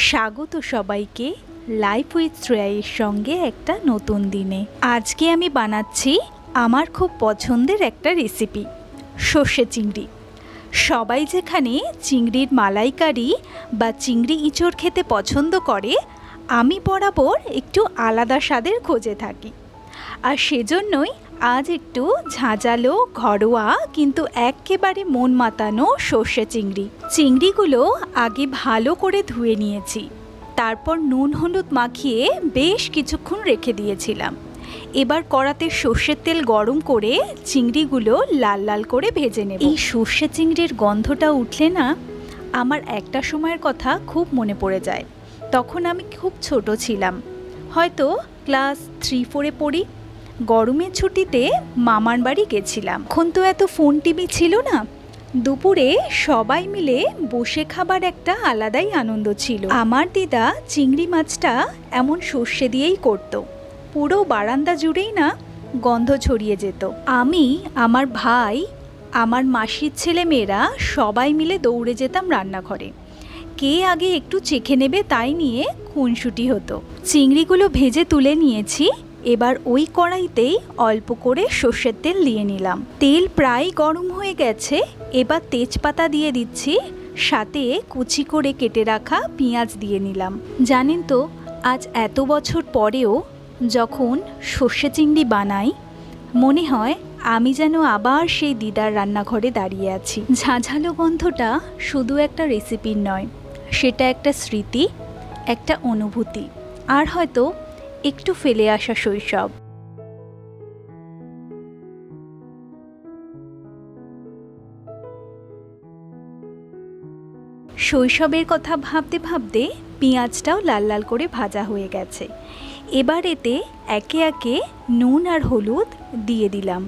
স্বাগত সবাইকে life with শ্রেয়ার সঙ্গে একটা নতুন দিনে। আজকে আমি বানাচ্ছি আমার খুব পছন্দের একটা রেসিপি, সর্ষে চিংড়ি। সবাই যেখানে চিংড়ির মালাইকারি বা চিংড়ি ইঁচড় খেতে পছন্দ করে, আমি বরাবর একটু আলাদা স্বাদের খোঁজে থাকি। আর সেজন্যই আজ একটু ঝাঁঝালো, ঘরোয়া কিন্তু একেবারে মন মাতানো সর্ষে চিংড়িগুলো আগে ভালো করে ধুয়ে নিয়েছি। তারপর নুন হলুদ মাখিয়ে বেশ কিছুক্ষণ রেখে দিয়েছিলাম। এবার কড়াতে সর্ষের তেল গরম করে চিংড়িগুলো লাল লাল করে ভেজে নেব। এই সর্ষে চিংড়ির গন্ধটা উঠলে না, আমার একটা সময়ের কথা খুব মনে পড়ে যায়। তখন আমি খুব ছোট ছিলাম, হয়তো ক্লাস 3-4-এ পড়ি। গরমের ছুটিতে মামার বাড়ি গেছিলাম। এখন তো এত ফোন টিভি ছিল না। দুপুরে সবাই মিলে বসে খাবার একটা আলাদাই আনন্দ ছিল। আমার দিদা চিংড়ি মাছটা এমন সর্ষে দিয়েই করত, পুরো বারান্দা জুড়েই না গন্ধ ছড়িয়ে যেত। আমি, আমার ভাই, আমার মাসির ছেলে মেয়েরা সবাই মিলে দৌড়ে যেতাম রান্নাঘরে। কে আগে একটু চেখে নেবে তাই নিয়ে খুনসুটি হতো। চিংড়িগুলো ভেজে তুলে নিয়েছি। এবার ওই কড়াইতেই অল্প করে সর্ষের তেল দিয়ে নিলাম। তেল প্রায় গরম হয়ে গেছে। এবার তেজপাতা দিয়ে দিচ্ছি, সাথে কুচি করে কেটে রাখা পেঁয়াজ দিয়ে নিলাম। জানেন তো, আজ এত বছর পরেও যখন সর্ষে চিংড়ি বানাই, মনে হয় আমি যেন আবার সেই দিদার রান্নাঘরে দাঁড়িয়ে আছি। ঝাঁঝালো গন্ধটা শুধু একটা রেসিপির নয়, সেটা একটা স্মৃতি, একটা অনুভূতি, আর হয়তো একটু ফেলে আসা শৈশব। শৈশবের কথা ভাবতে ভাবতে পেঁয়াজটাও লাল লাল করে ভাজা হয়ে গেছে। এবার এতে একে একে নুন আর হলুদ দিয়ে দিলাম।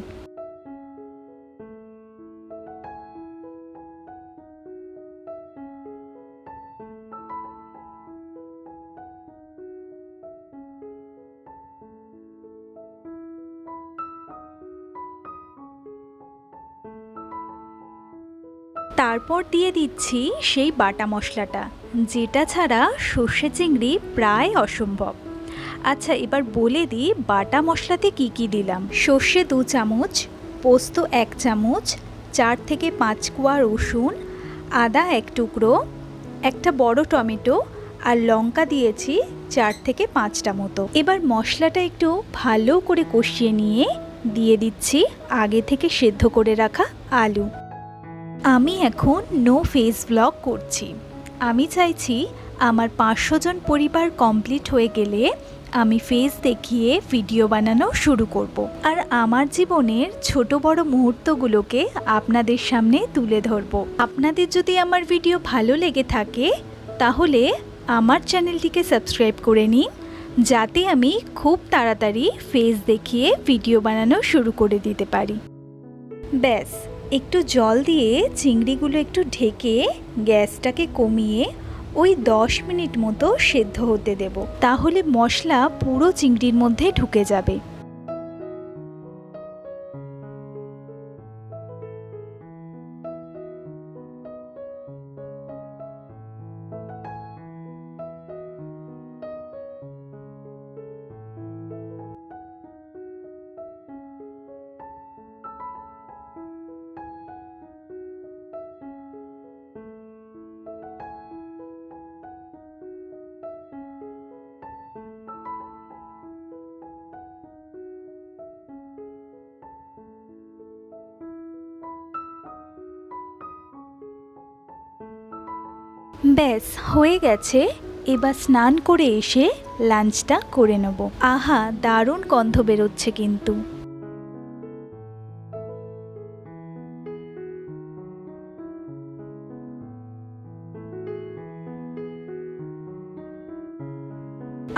তারপর দিয়ে দিচ্ছি সেই বাটা মশলাটা, যেটা ছাড়া সর্ষে চিংড়ি প্রায় অসম্ভব। আচ্ছা, এবার বলে দিই বাটা মশলাতে কি কি দিলাম। সর্ষে 2 চামচ, পোস্ত 1 চামচ, 4 থেকে 5 কোয়া রসুন, আদা 1 টুকরো, একটা বড় টমেটো, আর লঙ্কা দিয়েছি 4 থেকে 5টা মতো। এবার মশলাটা একটু ভালো করে কষিয়ে নিয়ে দিয়ে দিচ্ছি আগে থেকে সেদ্ধ করে রাখা আলু। আমি এখন নো ফেস ব্লগ করছি। আমি চাইছি আমার 500 জন পরিবার কমপ্লিট হয়ে গেলে আমি ফেস দেখিয়ে ভিডিও বানানো শুরু করব। আর আমার জীবনের ছোট বড় মুহূর্তগুলোকে আপনাদের সামনে তুলে ধরব। আপনাদের যদি আমার ভিডিও ভালো লেগে থাকে, তাহলে আমার চ্যানেলটিকে সাবস্ক্রাইব করে নিন, যাতে আমি খুব তাড়াতাড়ি ফেস দেখিয়ে ভিডিও বানানো শুরু করে দিতে পারি। ব্যাস, একটু জল দিয়ে চিংড়িগুলো একটু ঢেকে গ্যাসটাকে কমিয়ে ওই 10 মিনিট মতো সেদ্ধ হতে দেব। তাহলে মশলা পুরো চিংড়ির মধ্যে ঢুকে যাবে। ব্যাস হয়ে গেছে। এবার স্নান করে এসে লাঞ্চটা করে নেব। আহা, দারুণ গন্ধ বেরোচ্ছে কিন্তু।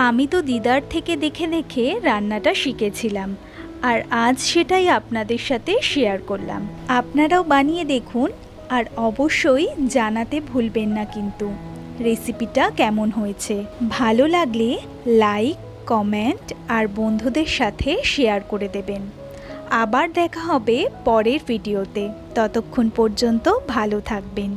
আমি তো দিদার থেকে দেখে দেখে রান্নাটা শিখেছিলাম, আর আজ সেটাই আপনাদের সাথে শেয়ার করলাম। আপনারাও বানিয়ে দেখুন, আর অবশ্যই জানাতে ভুলবেন না কিন্তু রেসিপিটা কেমন হয়েছে। ভালো লাগলে লাইক, কমেন্ট আর বন্ধুদের সাথে শেয়ার করে দেবেন। আবার দেখা হবে পরের ভিডিওতে। ততক্ষণ পর্যন্ত ভালো থাকবেন।